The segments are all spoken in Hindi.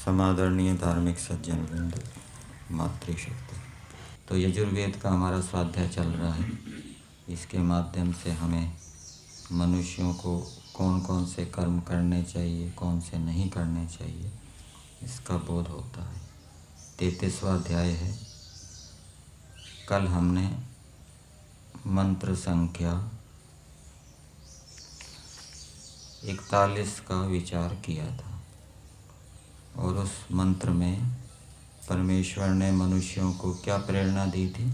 समादरणीय धार्मिक सज्जन वृंद, मातृशक्ति। तो यजुर्वेद का हमारा स्वाध्याय चल रहा है। इसके माध्यम से हमें मनुष्यों को कौन कौन से कर्म करने चाहिए, कौन से नहीं करने चाहिए, इसका बोध होता है। 33वां अध्याय है। कल हमने मंत्र संख्या 41 का विचार किया था और उस मंत्र में परमेश्वर ने मनुष्यों को क्या प्रेरणा दी थी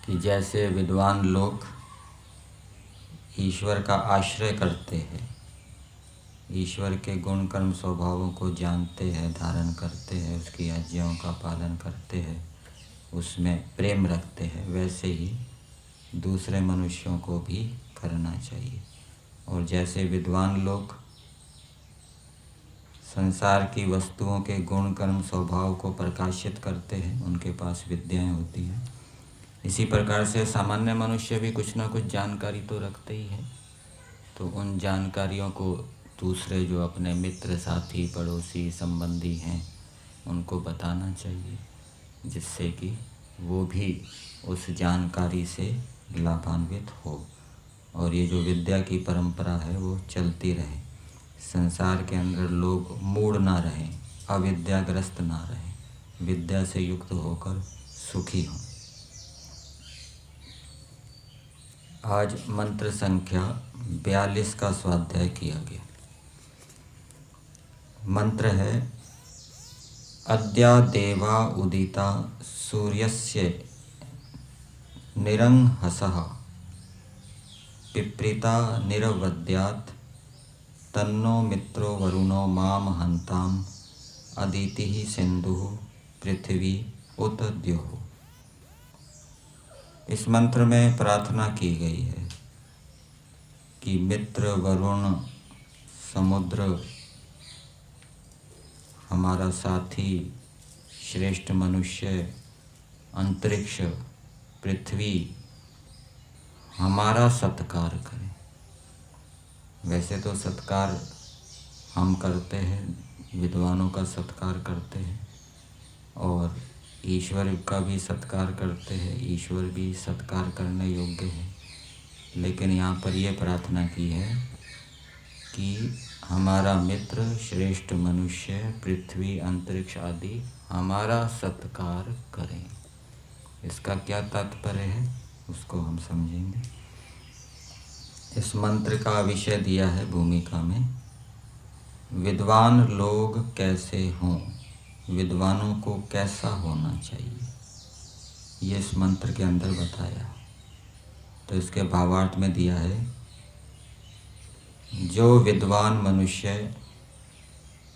कि जैसे विद्वान लोग ईश्वर का आश्रय करते हैं, ईश्वर के गुण कर्म स्वभावों को जानते हैं, धारण करते हैं, उसकी आज्ञाओं का पालन करते हैं, उसमें प्रेम रखते हैं, वैसे ही दूसरे मनुष्यों को भी करना चाहिए। और जैसे विद्वान लोग संसार की वस्तुओं के गुण कर्म स्वभाव को प्रकाशित करते हैं, उनके पास विद्याएं होती हैं, इसी प्रकार से सामान्य मनुष्य भी कुछ ना कुछ जानकारी तो रखते ही है। तो उन जानकारियों को दूसरे जो अपने मित्र, साथी, पड़ोसी, संबंधी हैं उनको बताना चाहिए, जिससे कि वो भी उस जानकारी से लाभान्वित हो और ये जो विद्या की परंपरा है वो चलती रहे। संसार के अंदर लोग मूढ़ ना रहें, अविद्याग्रस्त ना रहें, विद्या से युक्त होकर सुखी हों। आज मंत्र संख्या 42 का स्वाध्याय किया गया। मंत्र है अद्या देवा उदिता सूर्यस्य निरंहसः पिप्रीता निरवद्यात् तन्नो मित्रो वरुणो माम हन्ताम अदितिः सिन्धुः पृथ्वी उत द्युः। इस मंत्र में प्रार्थना की गई है कि मित्र, वरुण, समुद्र, हमारा साथी, श्रेष्ठ मनुष्य, अंतरिक्ष, पृथ्वी हमारा सत्कार करें। वैसे तो सत्कार हम करते हैं, विद्वानों का सत्कार करते हैं और ईश्वर का भी सत्कार करते हैं, ईश्वर भी सत्कार करने योग्य है। लेकिन यहाँ पर यह प्रार्थना की है कि हमारा मित्र, श्रेष्ठ मनुष्य, पृथ्वी, अंतरिक्ष आदि हमारा सत्कार करें। इसका क्या तात्पर्य है उसको हम समझेंगे। इस मंत्र का विषय दिया है भूमिका में, विद्वान लोग कैसे हों, विद्वानों को कैसा होना चाहिए, ये इस मंत्र के अंदर बताया। तो इसके भावार्थ में दिया है, जो विद्वान मनुष्य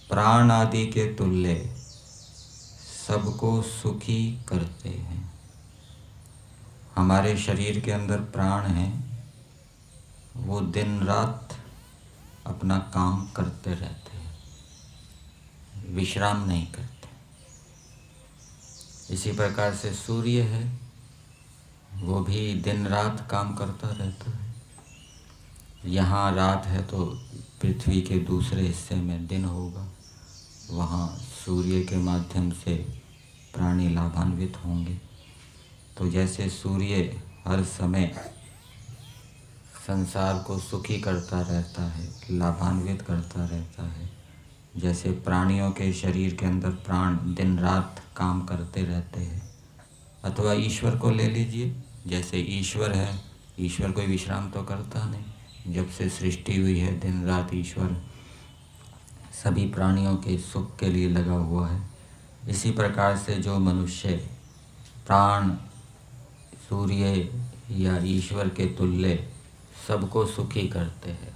प्राण आदि के तुल्य सबको सुखी करते हैं। हमारे शरीर के अंदर प्राण हैं, वो दिन रात अपना काम करते रहते हैं, विश्राम नहीं करते। इसी प्रकार से सूर्य है, वो भी दिन रात काम करता रहता है। यहाँ रात है तो पृथ्वी के दूसरे हिस्से में दिन होगा, वहाँ सूर्य के माध्यम से प्राणी लाभान्वित होंगे। तो जैसे सूर्य हर समय संसार को सुखी करता रहता है, लाभान्वित करता रहता है, जैसे प्राणियों के शरीर के अंदर प्राण दिन रात काम करते रहते हैं। अथवा ईश्वर को ले लीजिए, जैसे ईश्वर है, ईश्वर कोई विश्राम तो करता नहीं। जब से सृष्टि हुई है दिन रात ईश्वर सभी प्राणियों के सुख के लिए लगा हुआ है। इसी प्रकार से जो मनुष्य प्राण सूर्य या ईश्वर के तुल्य सबको सुखी करते हैं,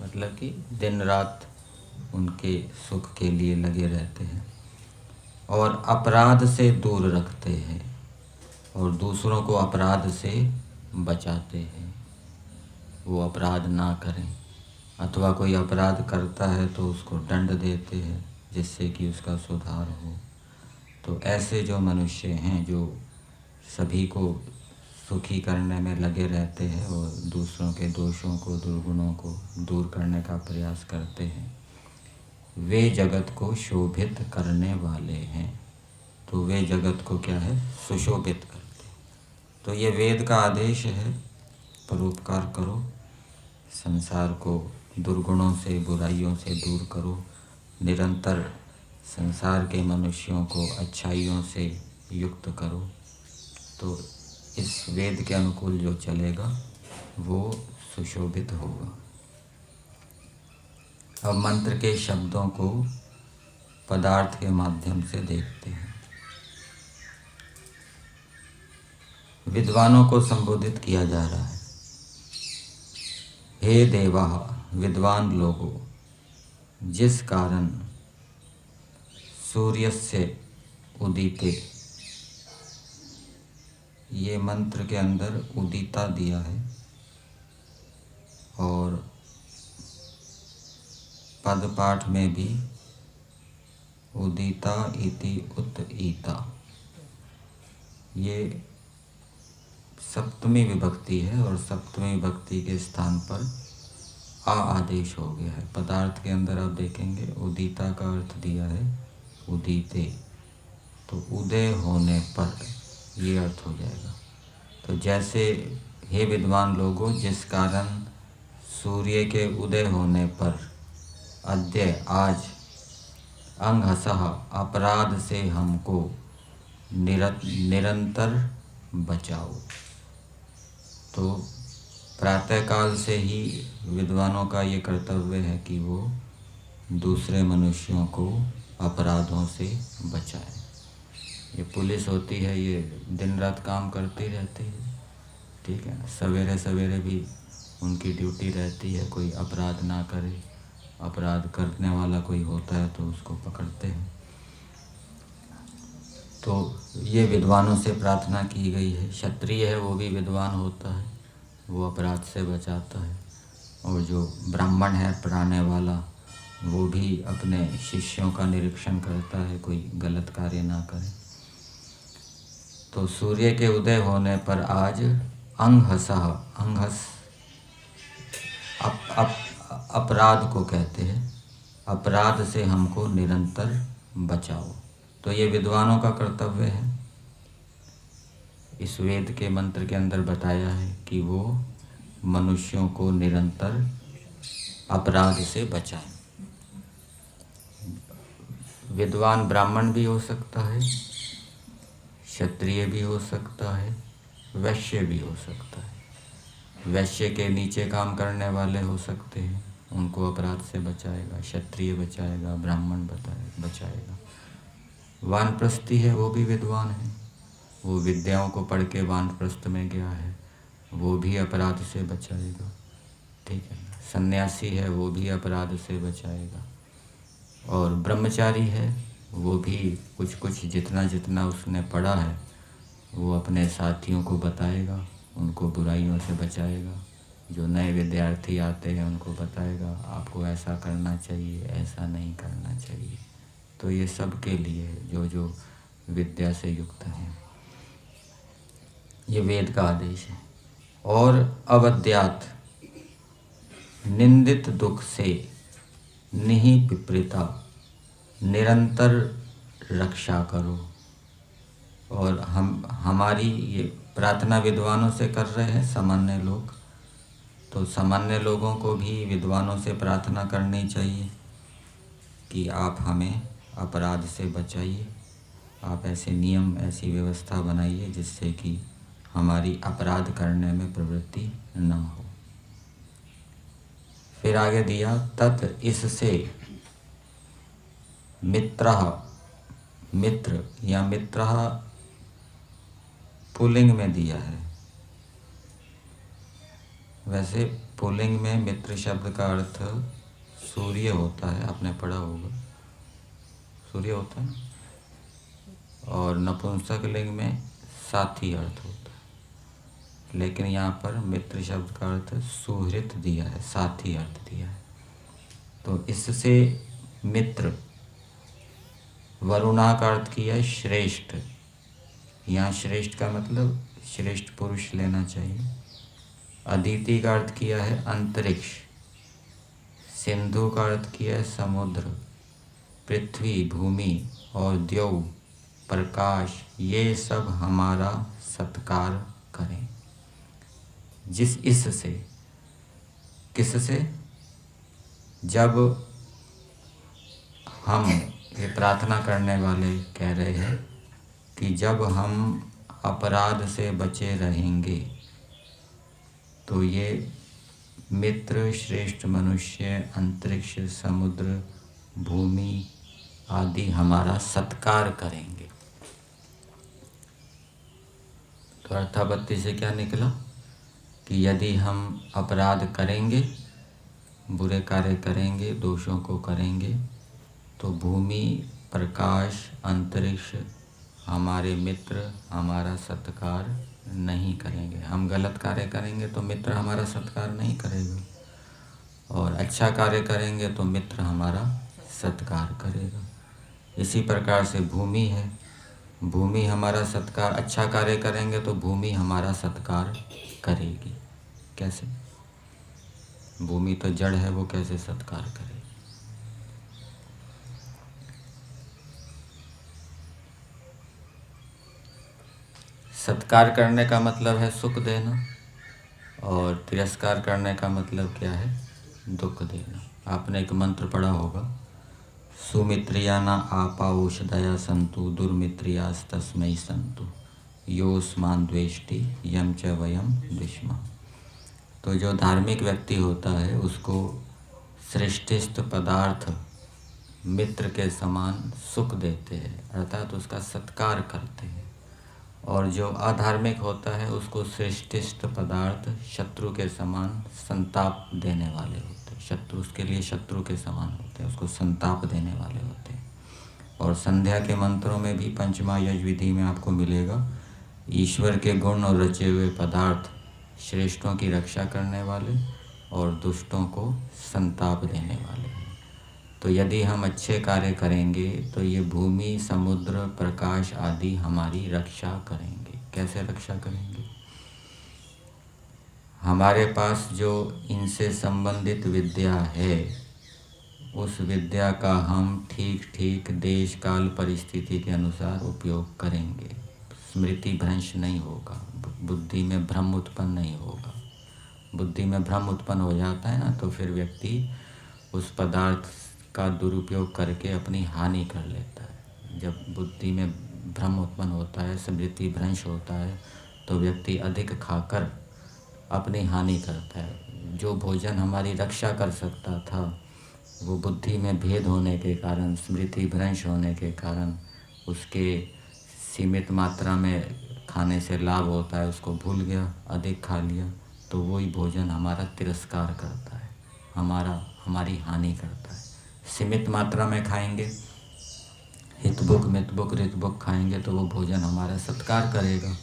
मतलब कि दिन रात उनके सुख के लिए लगे रहते हैं और अपराध से दूर रखते हैं, और दूसरों को अपराध से बचाते हैं, वो अपराध ना करें, अथवा कोई अपराध करता है तो उसको दंड देते हैं जिससे कि उसका सुधार हो। तो ऐसे जो मनुष्य हैं जो सभी को सुखी करने में लगे रहते हैं और दूसरों के दोषों को, दुर्गुणों को दूर करने का प्रयास करते हैं, वे जगत को शोभित करने वाले हैं। तो वे जगत को क्या है, सुशोभित करते हैं। तो ये वेद का आदेश है, परोपकार करो, संसार को दुर्गुणों से, बुराइयों से दूर करो, निरंतर संसार के मनुष्यों को अच्छाइयों से युक्त करो। तो इस वेद के अनुकूल जो चलेगा वो सुशोभित होगा। अब मंत्र के शब्दों को पदार्थ के माध्यम से देखते हैं। विद्वानों को संबोधित किया जा रहा है। हे देवा, विद्वान लोगों, जिस कारण सूर्यस्य उदिते, ये मंत्र के अंदर उदिता दिया है और पद पाठ में भी उदिता इति उत्ईता, ये सप्तमी विभक्ति है और सप्तमी विभक्ति के स्थान पर आ आदेश हो गया है। पदार्थ के अंदर आप देखेंगे उदिता का अर्थ दिया है उदिते, तो उदय होने पर ये अर्थ हो जाएगा। तो जैसे हे विद्वान लोगों, जिस कारण सूर्य के उदय होने पर अद्य आज अंहसः अपराध से हमको निरंतर बचाओ। तो प्रातःकाल से ही विद्वानों का ये कर्तव्य है कि वो दूसरे मनुष्यों को अपराधों से बचाए। ये पुलिस होती है, ये दिन रात काम करती रहती है, ठीक है। सवेरे सवेरे भी उनकी ड्यूटी रहती है, कोई अपराध ना करे, अपराध करने वाला कोई होता है तो उसको पकड़ते हैं। तो ये विद्वानों से प्रार्थना की गई है। क्षत्रिय है वो भी विद्वान होता है, वो अपराध से बचाता है, और जो ब्राह्मण है पढ़ाने वाला वो भी अपने शिष्यों का निरीक्षण करता है, कोई गलत कार्य ना करे। तो सूर्य के उदय होने पर आज अंहसः, अंहस अपराध को कहते हैं, अपराध से हमको निरंतर बचाओ। तो ये विद्वानों का कर्तव्य है। इस वेद के मंत्र के अंदर बताया है कि वो मनुष्यों को निरंतर अपराध से बचाए। विद्वान ब्राह्मण भी हो सकता है, क्षत्रिय भी हो सकता है, वैश्य भी हो सकता है। वैश्य के नीचे काम करने वाले हो सकते हैं, उनको अपराध से बचाएगा, क्षत्रिय बचाएगा, ब्राह्मण बचाएगा। वानप्रस्थी है वो भी विद्वान है, वो विद्याओं को पढ़ के वानप्रस्थ में गया है, वो भी अपराध से बचाएगा, ठीक है। सन्यासी है वो भी अपराध से बचाएगा, और ब्रह्मचारी है वो भी कुछ कुछ जितना जितना उसने पढ़ा है वो अपने साथियों को बताएगा, उनको बुराइयों से बचाएगा। जो नए विद्यार्थी आते हैं उनको बताएगा आपको ऐसा करना चाहिए, ऐसा नहीं करना चाहिए। तो ये सब के लिए जो जो विद्या से युक्त हैं, ये वेद का आदेश है। और अवद्यात, निंदित दुख से निहि विपरीता, निरंतर रक्षा करो। और हमारी ये प्रार्थना विद्वानों से कर रहे हैं सामान्य लोग, तो सामान्य लोगों को भी विद्वानों से प्रार्थना करनी चाहिए कि आप हमें अपराध से बचाइए, आप ऐसे नियम, ऐसी व्यवस्था बनाइए जिससे कि हमारी अपराध करने में प्रवृत्ति न हो। फिर आगे दिया तत् इससे मित्रः, मित्र या मित्रः पुल्लिंग में दिया है। वैसे पुल्लिंग में मित्र शब्द का अर्थ सूर्य होता है, आपने पढ़ा होगा, सूर्य होता है। और नपुंसक लिंग में साथी अर्थ होता है, लेकिन यहाँ पर मित्र शब्द का अर्थ सुहृत दिया है, साथी अर्थ दिया है। तो इससे मित्र, वरुणा का अर्थ किया है श्रेष्ठ। यहाँ श्रेष्ठ का मतलब श्रेष्ठ पुरुष लेना चाहिए। अदिति का अर्थ किया है अंतरिक्ष। सिंधु का अर्थ किया है समुद्र। पृथ्वी, भूमि और द्यौ, प्रकाश, ये सब हमारा सत्कार करें। जिस इससे, किससे? जब हम, ये प्रार्थना करने वाले कह रहे हैं कि जब हम अपराध से बचे रहेंगे तो ये मित्र, श्रेष्ठ मनुष्य, अंतरिक्ष, समुद्र, भूमि आदि हमारा सत्कार करेंगे। तो अर्थापत्ति से क्या निकला कि यदि हम अपराध करेंगे, बुरे कार्य करेंगे, दोषों को करेंगे, तो भूमि, प्रकाश, अंतरिक्ष हमारे मित्र हमारा सत्कार नहीं करेंगे। हम गलत कार्य करेंगे तो मित्र हमारा सत्कार नहीं करेगा, और अच्छा कार्य करेंगे तो मित्र हमारा सत्कार करेगा। इसी प्रकार से भूमि है, भूमि हमारा सत्कार, अच्छा कार्य करेंगे तो भूमि हमारा सत्कार करेगी। कैसे? भूमि तो जड़ है, वो कैसे सत्कार करेगी? सत्कार करने का मतलब है सुख देना, और तिरस्कार करने का मतलब क्या है? दुख देना। आपने एक मंत्र पढ़ा होगा, सुमित्रिया न आपा औषधया संतु दुर्मित्रियास्तस्मै संतु योस्मान द्वेष्टि यम च वयम द्विष्मा। तो जो धार्मिक व्यक्ति होता है उसको श्रेष्ठस्थ पदार्थ मित्र के समान सुख देते हैं, अर्थात उसका सत्कार करते हैं। और जो अधार्मिक होता है उसको श्रेष्ठस्थ पदार्थ शत्रु के समान संताप देने वाले होते हैं। शत्रु उसके लिए शत्रु के समान होते हैं, उसको संताप देने वाले होते हैं। और संध्या के मंत्रों में भी पंचमा यज विधि में आपको मिलेगा, ईश्वर के गुण और रचे हुए पदार्थ श्रेष्ठों की रक्षा करने वाले और दुष्टों को संताप देने वाले हैं। तो यदि हम अच्छे कार्य करेंगे तो ये भूमि, समुद्र, प्रकाश आदि हमारी रक्षा करेंगे। कैसे रक्षा करेंगे? हमारे पास जो इनसे संबंधित विद्या है उस विद्या का हम ठीक ठीक देश काल परिस्थिति के अनुसार उपयोग करेंगे। स्मृति भ्रंश नहीं होगा, बुद्धि में भ्रम उत्पन्न नहीं होगा। बुद्धि में भ्रम उत्पन्न हो जाता है ना, तो फिर व्यक्ति उस पदार्थ का दुरुपयोग करके अपनी हानि कर लेता है। जब बुद्धि में भ्रम उत्पन्न होता है, स्मृति भ्रंश होता है, तो व्यक्ति अधिक खाकर अपनी हानि करता है। जो भोजन हमारी रक्षा कर सकता था वो बुद्धि में भेद होने के कारण, स्मृति भ्रंश होने के कारण, उसके सीमित मात्रा में खाने से लाभ होता है उसको भूल गया, अधिक खा लिया, तो वही भोजन हमारा तिरस्कार करता है, हमारी हानि करता है। सीमित मात्रा में खाएंगे, हितभुक मितभुक रितभुक खाएंगे तो वो भोजन हमारा सत्कार करेगा,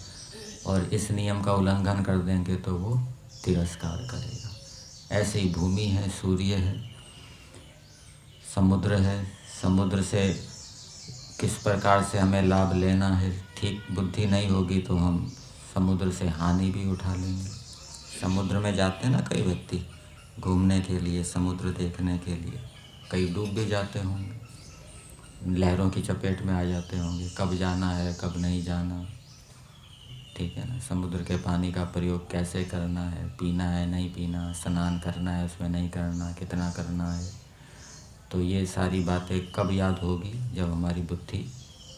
और इस नियम का उल्लंघन कर देंगे तो वो तिरस्कार करेगा। ऐसे ही भूमि है, सूर्य है, समुद्र है। समुद्र से किस प्रकार से हमें लाभ लेना है, ठीक बुद्धि नहीं होगी तो हम समुद्र से हानि भी उठा लेंगे। समुद्र में जाते हैं ना कई व्यक्ति घूमने के लिए, समुद्र देखने के लिए, कई डूब भी जाते होंगे, लहरों की चपेट में आ जाते होंगे। कब जाना है, कब नहीं जाना, ठीक है ना। समुद्र के पानी का प्रयोग कैसे करना है, पीना है नहीं पीना, स्नान करना है उसमें नहीं करना, कितना करना है, तो ये सारी बातें कब याद होगी? जब हमारी बुद्धि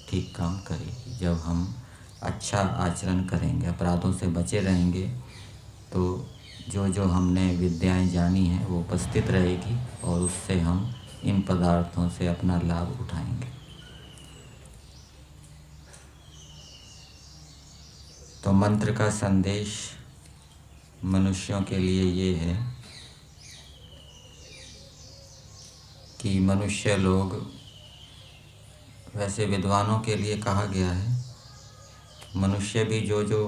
ठीक काम करेगी, जब हम अच्छा आचरण करेंगे, अपराधों से बचे रहेंगे, तो जो जो हमने विद्याएं जानी हैं वो उपस्थित रहेगी और उससे हम इन पदार्थों से अपना लाभ उठाएंगे। तो मंत्र का संदेश मनुष्यों के लिए ये है कि मनुष्य लोग, वैसे विद्वानों के लिए कहा गया है मनुष्य भी जो जो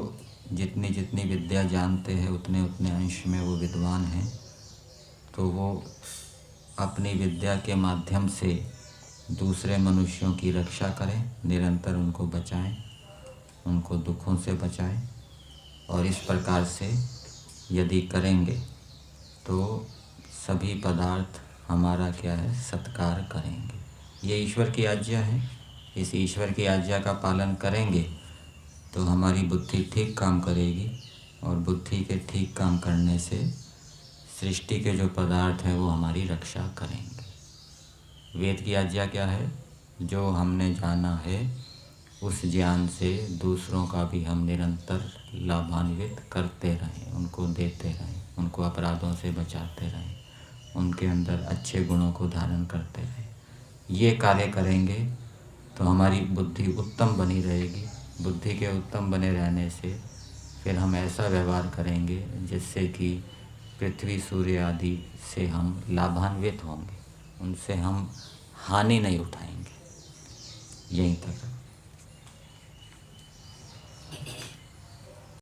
जितनी जितनी विद्या जानते हैं उतने उतने अंश में वो विद्वान हैं, तो वो अपनी विद्या के माध्यम से दूसरे मनुष्यों की रक्षा करें, निरंतर उनको बचाएं, उनको दुखों से बचाएं। और इस प्रकार से यदि करेंगे तो सभी पदार्थ हमारा क्या है, सत्कार करेंगे। ये ईश्वर की आज्ञा है। इस ईश्वर की आज्ञा का पालन करेंगे तो हमारी बुद्धि ठीक काम करेगी, और बुद्धि के ठीक काम करने से सृष्टि के जो पदार्थ हैं वो हमारी रक्षा करेंगे। वेद की आज्ञा क्या है? जो हमने जाना है उस ज्ञान से दूसरों का भी हम निरंतर लाभान्वित करते रहें, उनको देते रहें, उनको अपराधों से बचाते रहें, उनके अंदर अच्छे गुणों को धारण करते रहें। ये कार्य करेंगे तो हमारी बुद्धि उत्तम बनी रहेगी। बुद्धि के उत्तम बने रहने से फिर हम ऐसा व्यवहार करेंगे जिससे कि पृथ्वी सूर्य आदि से हम लाभान्वित होंगे, उनसे हम हानि नहीं उठाएंगे। यहीं तक।